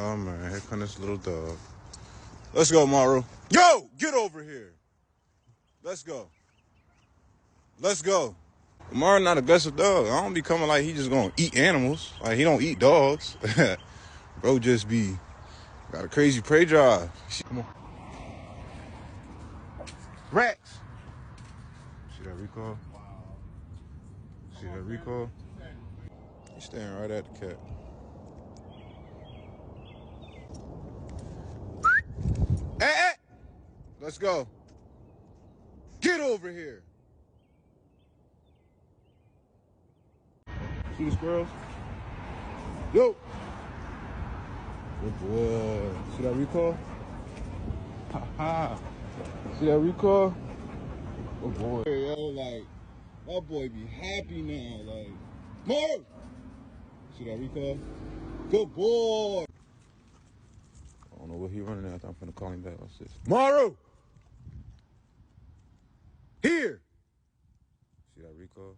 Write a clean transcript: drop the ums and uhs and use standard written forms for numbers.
Oh man, here comes this little dog. Let's go, Maru. Yo, get over here. Let's go. Let's go. Maru not aggressive dog. I don't be coming like he just gonna eat animals. Like he don't eat dogs. Bro just be got a crazy prey drive. Come on. Rats. See that recoil? See that recoil? He's staring right at the cat. Hey! Let's go. Get over here. See the squirrels? Yo. Good boy. See that recoil? Ha ha. See that recoil? Good boy. Yo, like, my boy be happy now. Like, Maru! See that recoil? Good boy. I don't know what he running after. I'm finna call him back. Watch this. Maru! Here! See that recoil?